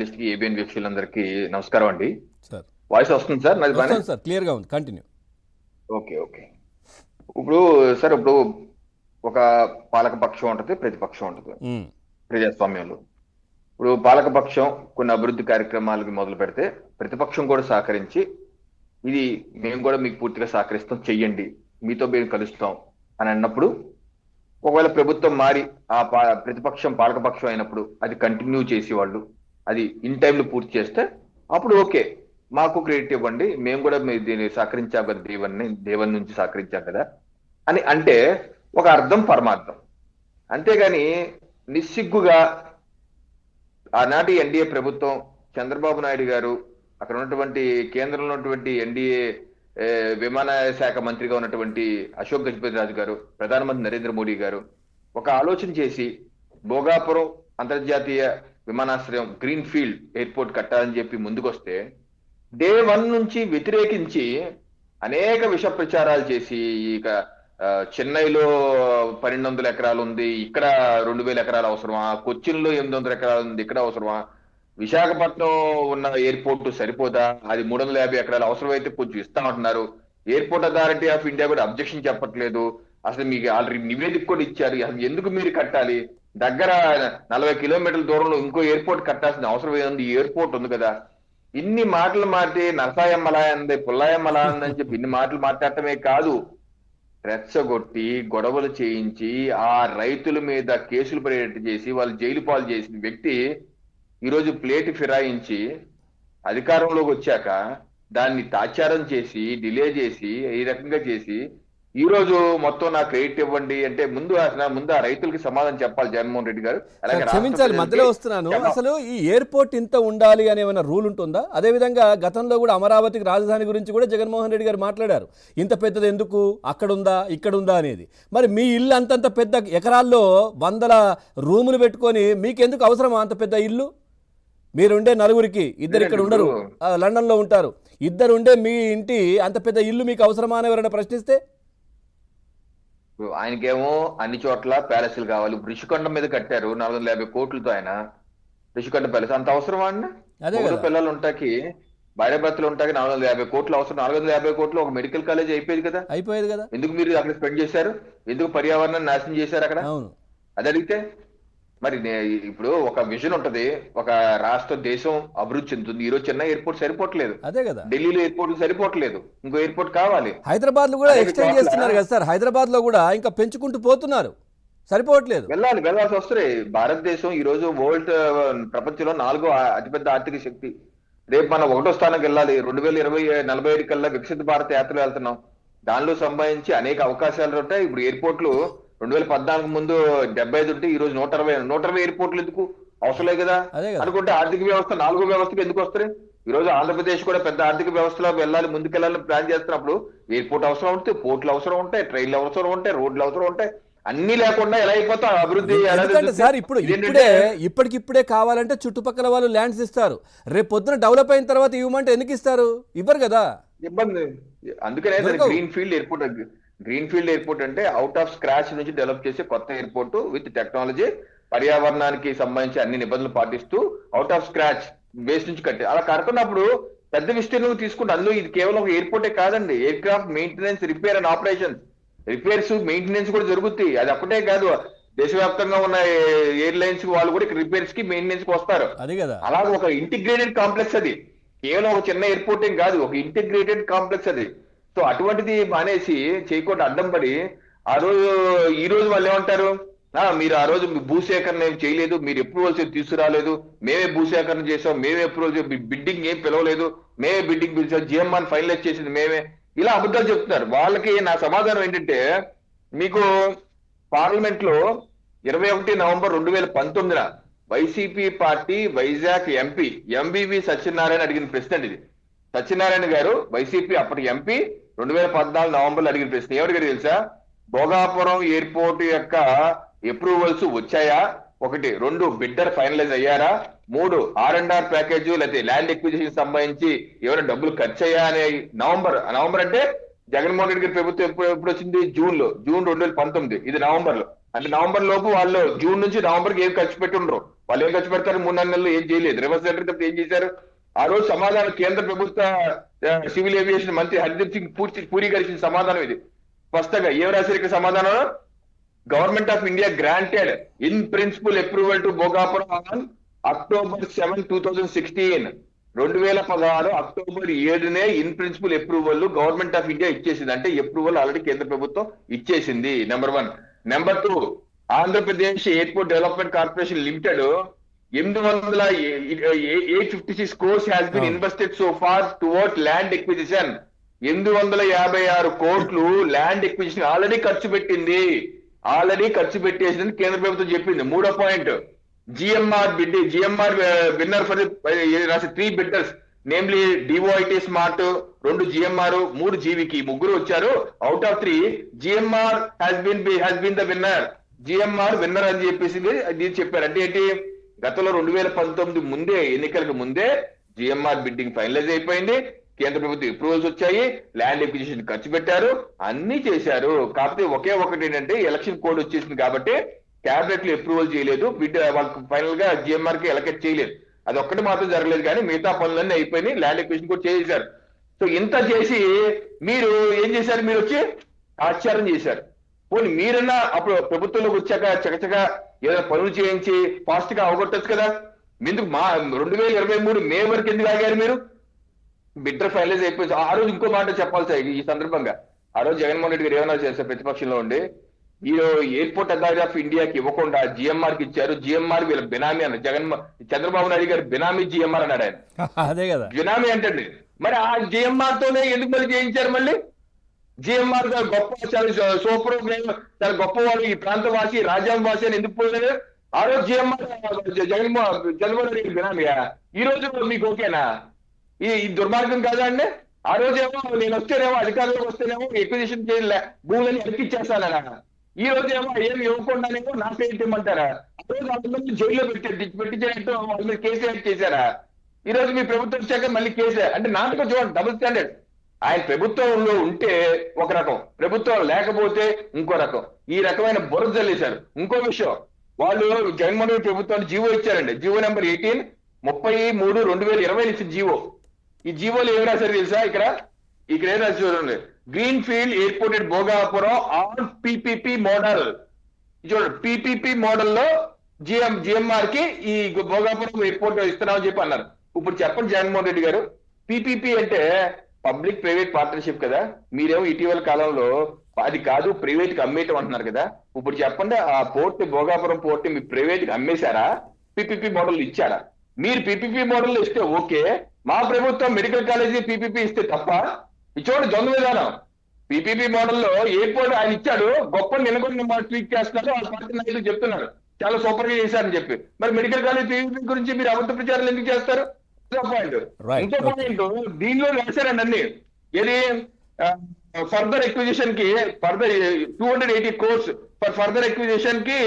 List కి ABN వీక్షకులందరికీ నమస్కారం అండి. సార్ వాయిస్ వస్తుంది సార్ నాది బానే? వస్తుంది సార్, క్లియర్గా ఉంది, కంటిన్యూ. Okay okay. ఇప్పుడు సార్ ఇప్పుడు ఒక పాలక పక్షం ఉంటది, ప్రతిపక్షం ఉంటది ప్రజాస్వామ్యంలో. ఇప్పుడు పాలక పక్షం కొన్ని అభివృద్ధి కార్యక్రమాలకి మొదలు పెడితే ప్రతిపక్షం కూడా సహకరించి ఇది మేము కూడా మీకు పూర్తిగా సహకరిస్తాం, చెయ్యండి, మీతో మేము కలుస్తాం అని అన్నప్పుడు, ఒకవేళ ప్రభుత్వం మారి ఆ ప్రతిపక్షం పాలకపక్షం అయినప్పుడు అది కంటిన్యూ చేసేవాళ్ళు, అది ఇన్ టైంలో పూర్తి చేస్తే అప్పుడు ఓకే, మాకు క్రెడిట్ ఇవ్వండి, మేము కూడా దీన్ని సహకరించాం కదా, దేవన్ నుంచి సహకరించాం కదా అని అంటే ఒక అర్థం పరమార్థం. అంతేగాని నిస్సిగ్గుగా ఆనాటి ఎన్డీఏ ప్రభుత్వం, చంద్రబాబు నాయుడు గారు, అక్కడ ఉన్నటువంటి కేంద్రంలో ఉన్నటువంటి ఎన్డీఏ విమానయాన శాఖ మంత్రిగా ఉన్నటువంటి అశోక్ గజపతి రాజు గారు, ప్రధానమంత్రి నరేంద్ర మోడీ గారు ఒక ఆలోచన చేసి భోగాపురం అంతర్జాతీయ విమానాశ్రయం గ్రీన్ ఫీల్డ్ ఎయిర్పోర్ట్ కట్టాలని చెప్పి ముందుకొస్తే డే 1 నుంచి వ్యతిరేకించి అనేక విష ప్రచారాలు చేసి, ఇక చెన్నైలో 1200 ఎకరాలు ఉంది, ఇక్కడ 2000 ఎకరాలు అవసరమా, కొచ్చిన్లో 800 ఎకరాలు ఉంది, ఇక్కడ అవసరమా, విశాఖపట్నం ఉన్న ఎయిర్పోర్ట్ సరిపోదా, అది 350 ఎకరాలు అవసరమైతే కొంచెం ఇస్తామంటున్నారు, ఎయిర్పోర్ట్ అథారిటీ ఆఫ్ ఇండియా కూడా అబ్జెక్షన్ చెప్పట్లేదు, అసలు మీకు ఆల్రెడీ నివేదిక కూడా ఇచ్చారు, అసలు ఎందుకు మీరు కట్టాలి, దగ్గర 40 కిలోమీటర్ల దూరంలో ఇంకో ఎయిర్పోర్ట్ కట్టాల్సిన అవసరం ఏముంది, ఈ ఎయిర్పోర్ట్ ఉంది కదా. ఇన్ని మాటలు మాట్లాడి నరసాయమ్మలా అంది, పుల్లాయమ్మలా అందని చెప్పి ఇన్ని మాటలు మాట్లాడటమే కాదు, రెచ్చగొట్టి గొడవలు చేయించి ఆ రైతుల మీద కేసులు పడేటట్టు చేసి వాళ్ళు జైలు పాలు చేసిన వ్యక్తి ఈరోజు ప్లేట్ ఫిరాయించి అధికారంలోకి వచ్చాక దాన్ని తాత్సారం చేసి డిలే చేసి ఈ రకంగా చేసి ఈ రోజు మొత్తం నాకు క్రెడిట్ ఇవ్వండి అంటే ముందు ఆ రైతులకి సమాధానం చెప్పాలి జగన్మోహన్ రెడ్డి గారు. అలాగే క్షమించాలి, మధ్యలో వస్తున్నాను. అసలు ఈ ఎయిర్పోర్ట్ ఇంత ఉండాలి అనే ఏమైనా రూల్ ఉంటుందా? అదేవిధంగా గతంలో కూడా అమరావతికి రాజధాని గురించి కూడా జగన్మోహన్ రెడ్డి గారు మాట్లాడారు, ఇంత పెద్దది ఎందుకు, అక్కడుందా ఇక్కడుందా అనేది. మరి మీ ఇల్లు అంతంత పెద్ద ఎకరాల్లో 100 రూములు పెట్టుకొని మీకెందుకు అవసరమా అంత పెద్ద ఇల్లు? మీరుండే నలుగురికి, ఇద్దరు ఇక్కడ ఉండరు, లండన్లో ఉంటారు, ఇద్దరు ఉండే మీ ఇంటి అంత పెద్ద ఇల్లు మీకు అవసరమా అని ఎవరైనా ప్రశ్నిస్తే? ఆయనకేమో అన్ని చోట్ల ప్యాలెస్లు కావాలి. ఋషికొండ మీద కట్టారు 450 కోట్లతో, ఆయన ఋషికొండ ప్యాలెస్ అంత అవసరమా అండి? పిల్లలు ఉంటాకి, భార్య భర్తలు ఉంటాకి 450 కోట్లు అవసరం. 450 కోట్లు ఒక మెడికల్ కాలేజ్ అయిపోయేది కదా. ఎందుకు మీరు అక్కడ స్పెండ్ చేశారు? ఎందుకు పర్యావరణాన్ని నాశనం చేశారు అక్కడ? అది అడిగితే మరి ఇప్పుడు ఒక విజన్ ఉంటది, ఒక రాష్ట్ర దేశం అభివృద్ధి చెందుతుంది. ఈ రోజు చెన్నై ఎయిర్పోర్ట్ సరిపోవట్లేదు, అదే కదా, ఢిల్లీలో ఎయిర్పోర్ట్ సరిపోవట్లేదు, ఇంకో ఎయిర్పోర్ట్ కావాలి. హైదరాబాద్ లో కూడా ఎక్స్టెండ్ చేస్తున్నారు కదా సార్, హైదరాబాద్ లో కూడా ఇంకా పెంచుకుంటూ పోతున్నారు, సరిపోవట్లేదు. వెళ్ళాల్సి వస్తుంది. భారతదేశం ఈ రోజు వరల్డ్ ప్రపంచంలో 4వ అతిపెద్ద ఆర్థిక శక్తి. రేపు మనం 1వ స్థానానికి వెళ్ళాలి. 2045 కల్లా వికసిత భారత యాత్రలో వెళ్తున్నాం. దానిలో సంబంధించి అనేక అవకాశాలు ఉంటాయి. ఇప్పుడు ఎయిర్పోర్ట్లు 2014 ముందు 75 ఉంటే ఈ రోజు 120 ఎయిర్పోర్ట్లు ఎందుకు అవసరం లేదు కదా అనుకుంటే ఆర్థిక వ్యవస్థ 4వ వ్యవస్థకు ఎందుకు వస్తాయి? ఈ రోజు ఆంధ్రప్రదేశ్ కూడా పెద్ద ఆర్థిక వ్యవస్థలో ముందుకెళ్ళాలని ప్లాన్ చేస్తున్నప్పుడు ఎయిర్పోర్ట్ అవసరం ఉంటే, పోర్ట్లు అవసరం ఉంటాయి, ట్రైన్లు అవసరం ఉంటాయి, రోడ్లు అవసరం ఉంటాయి, అన్ని లేకుండా ఎలా అయిపోతా అభివృద్ధి? సార్ ఇప్పటికిప్పుడే కావాలంటే చుట్టుపక్కల వాళ్ళు ల్యాండ్స్ ఇస్తారు, రేపు పొద్దున డెవలప్ అయిన తర్వాత ఇవ్వమంటే ఎందుకు ఇస్తారు? ఇవ్వరు కదా, ఇబ్బంది. అందుకనే గ్రీన్ ఫీల్డ్ ఎయిర్పోర్ట్ అంటే అవుట్ ఆఫ్ స్క్రాచ్ నుంచి డెవలప్ చేసే కొత్త ఎయిర్పోర్ట్ విత్ టెక్నాలజీ, పర్యావరణానికి సంబంధించి అన్ని నిబంధనలు పాటిస్తూ అవుట్ ఆఫ్ స్క్రాచ్ బేస్ నుంచి కట్టే. అలా కడుతున్నప్పుడు పెద్ద విస్తీర్ణం తీసుకుంటే అందులో ఇది కేవలం ఒక ఎయిర్పోర్టే కాదండి, air craft maintenance, repair and operations, repairs maintenance కూడా జరుగుతాయి. అది అప్పుడే కాదు, దేశవ్యాప్తంగా ఉన్న ఎయిర్లైన్స్ వాళ్ళు కూడా ఇక్కడ రిపేర్స్ కి మెయింటెనెన్స్ కి వస్తారు. అలాగే ఒక ఇంటిగ్రేటెడ్ కాంప్లెక్స్, అది కేవలం ఒక చిన్న ఎయిర్పోర్ట్ ఏం కాదు, ఒక ఇంటిగ్రేటెడ్ కాంప్లెక్స్ అది. సో అటువంటిది మానేసి చేయకుండా అడ్డం పడి ఈ రోజు వాళ్ళు ఏమంటారు, మీరు ఆ రోజు భూసేకరణ ఏం చేయలేదు, మీరు అప్రూవల్స్ తీసుకురాలేదు, మేమే భూసేకరణ చేసాం, మేమే అప్రూవల్, బిడ్డింగ్ ఏం పిలవలేదు, మేమే బిడ్డింగ్ పిలిచాం, జిఎంఆర్ ఫైనలైజ్ చేసింది మేమే, ఇలా అబద్ధాలు చెప్తున్నారు. వాళ్ళకి నా సమాధానం ఏంటంటే, మీకు పార్లమెంట్ లో 21 November 2019 YCP party Vizag MP MVV Satyanarayana అడిగిన ప్రశ్న ఇది. సత్యనారాయణ గారు వైసీపీ అప్పటి ఎంపీ 2014 నవంబర్లో అడిగిన ప్రశ్న ఎవరికి తెలుసా? భోగాపురం ఎయిర్పోర్ట్ యొక్క అప్రూవల్స్ వచ్చాయా? 1, 2 బిడ్డర్ ఫైనలైజ్ అయ్యారా? 3 R&R ప్యాకేజ్ లేకపోతే ల్యాండ్ ఎక్విజిషన్ సంబంధించి ఏమైనా డబ్బులు ఖర్చు అయ్యా అనే నవంబర్ అంటే జగన్మోహన్ రెడ్డి గారి ప్రభుత్వం ఎప్పుడు వచ్చింది? జూన్ 2019, ఇది నవంబర్ లో. అంటే నవంబర్ లోపు వాళ్ళు జూన్ నుంచి నవంబర్కి ఏం ఖర్చు పెట్టి ఉండరు. వాళ్ళు ఏం ఖర్చు పెడతారు? 3-4 నెలలు ఏం చేయలేదు. రివర్స్ సెంటర్ తప్ప ఏం చేశారు? ఆ రోజు సమాధానం కేంద్ర ప్రభుత్వ సివిల్ ఏవియేషన్ మంత్రి హర్దీప్ సింగ్ పూరి గారు ఇచ్చిన సమాధానం ఇది. స్పష్టంగా ఏం రాశారు ఇక్కడ సమాధానం? Government of India granted in principle approval to Bhogapuram on October 7, 2016. 2016 October 7నే in principle approval government of India ఇచ్చేసింది. అంటే అప్రూవల్ ఆల్రెడీ కేంద్ర ప్రభుత్వం ఇచ్చేసింది. Number 1. Number 2, Andhra Pradesh airport development corporation limited 856 crores has been invested so far toward land acquisition. 856 కోట్లు land acquisition already ఖర్చు పెట్టింది. Already ఖర్చు పెట్టేసిందని కేంద్ర ప్రభుత్వం చెప్పింది. 3వ point, GMR winner for 3 bidders, namely DOIT smart, 2 GMR, 3 GVK, ముగ్గురు వచ్చారు. Out of 3 GMR has been the winner. GMR winner అని చెప్పేసి ఇది చెప్పారు. అంటే ఏంటి? గతంలో 2019 ముందే, ఎన్నికలకు ముందే జిఎంఆర్ బిడ్డింగ్ ఫైనలైజ్ అయిపోయింది. కేంద్ర ప్రభుత్వం అప్రూవల్స్ వచ్చాయి, ల్యాండ్ ఎక్విజిషన్ ఖర్చు పెట్టారు, అన్ని చేశారు. కాకపోతే ఒకే ఒకటి ఏంటంటే ఎలక్షన్ కోడ్ వచ్చేసింది కాబట్టి క్యాబినెట్ లో అప్రూవల్ చేయలేదు. వాళ్ళకి ఫైనల్ గా జిఎంఆర్ కి ఎలకెట్ చేయలేదు. అది ఒక్కటి మాత్రం జరగలేదు, కానీ మిగతా పనులన్నీ అయిపోయినాయి. ల్యాండ్ ఎక్విజిషన్ కూడా చేశారు. సో ఇంత చేసి మీరు ఏం చేశారు? మీరు వచ్చి ఆశ్చర్యం చేశారు. పోనీ మీరన్నా అప్పుడు ప్రభుత్వంలోకి వచ్చాక చకచక ఏదైనా పనులు చేయించి ఫాస్ట్ గా అవగొట్టచ్చు కదా. ఎందుకు 2023 మే వరకు ఎందుకు ఆగారు మీరు? బిడ్డర్ ఫైనలైజ్ అయిపోయింది. ఆ రోజు ఇంకో మాట చెప్పాల్సి ఈ సందర్భంగా, ఆ రోజు జగన్మోహన్ రెడ్డి గారు ఏమన్నా చేశారు? ప్రతిపక్షంలో ఉండి ఈ ఎయిర్పోర్ట్ అథారిటీ ఆఫ్ ఇండియాకి ఇవ్వకుండా జిఎంఆర్ కి ఇచ్చారు. జిఎంఆర్ వీళ్ళ బినామీ అన్న చంద్రబాబు నాయుడు గారు బినామీ జిఎంఆర్ అన్నాడు ఆయన. అదే కదా బినామీ అంటే. మరి ఆ జిఎంఆర్ తోనే ఎందుకు మళ్ళీ చేయించారు? మళ్ళీ జిఎంఆర్ గారు గొప్ప, చాలా సూపర్, చాలా గొప్పవాడు, ఈ ప్రాంతవాసి, రాజ్యాంగ వాసి అని ఎందుకు పోలేదు? ఆ రోజు జిఎంఆర్ చంద్రబాబు నాయుడు బినామీయా? ఈ రోజు మీకు ఓకేనా? ఈ దుర్మార్గం కాదా అండి? ఆ రోజేమో నేను వస్తేనేమో, అధికారంలోకి వస్తేనేమో ఎక్విజిషన్ చేయలే, భూములని ఎక్కిచ్చేస్తానన్నా. ఈ రోజు ఏమో ఏమి ఇవ్వకుండానేమో నాకు ఏంటమంటారా? ఆ రోజు అందరినీ జైల్లో పెట్టించేటట్టు వాళ్ళ మీద కేసు యాక్ట్ చేశారా? ఈ రోజు మీ ప్రభుత్వం వచ్చాక మళ్ళీ కేసు అంటే నాటకం చూడండి. Double standard. ఆయన ప్రభుత్వంలో ఉంటే ఒక రకం, ప్రభుత్వం లేకపోతే ఇంకో రకం. ఈ రకమైన బురద జల్లేశారు. ఇంకో విషయం, వాళ్ళు జగన్మోహన్ రెడ్డి ప్రభుత్వానికి జీవో ఇచ్చారండి. జీవో నెంబర్ 18, 33/2020 ఇచ్చిన జీవో. ఈ జీవోలో ఏం రాశారు తెలుసా? ఇక్కడ ఏం రాసి చూడండి. Green field airport at Bhogapuram on PPP model. చూడండి, పిపిపి మోడల్లో జిఎంఆర్ కి ఈ భోగాపురం ఎయిర్పోర్ట్ ఇస్తున్నామని చెప్పి అన్నారు. ఇప్పుడు చెప్పండి జగన్మోహన్ రెడ్డి గారు, పిపిపి అంటే పబ్లిక్ ప్రైవేట్ పార్ట్నర్షిప్ కదా. మీరేమో ఇటీవల కాలంలో అది కాదు ప్రైవేట్ కి అమ్మేయటం అంటున్నారు కదా. ఇప్పుడు చెప్పండి, ఆ పోర్ట్, భోగాపురం పోర్ట్ మీ ప్రైవేట్ కి అమ్మేశారా? పిపిపి మోడల్ ఇచ్చారా? మీరు పిపిపి మోడల్ ఇస్తే ఓకే, మా ప్రభుత్వం మెడికల్ కాలేజీ పిపిపి ఇస్తే తప్ప? చూడండి ద్వంద్వ విధానం. పిపిపి మోడల్లో ఎయిర్పోర్ట్ ఆయన ఇచ్చాడు, గొప్ప నిలబడిన ట్వీట్ చేస్తున్నారు. ఆ పార్టీ నాయకులు చెప్తున్నారు చాలా సూపర్ గా చేశారని చెప్పి. మరి మెడికల్ కాలేజ్ పిపిపి గురించి మీరు అబద్ధ ప్రచారాలు ఎందుకు చేస్తారు? పాయింట్. ఇంకో పాయింట్ దీనిలో రాశారండి అన్ని. ఏది? ఫర్దర్ ఎక్విజిషన్ కి, further 280 crores for further acquisition కి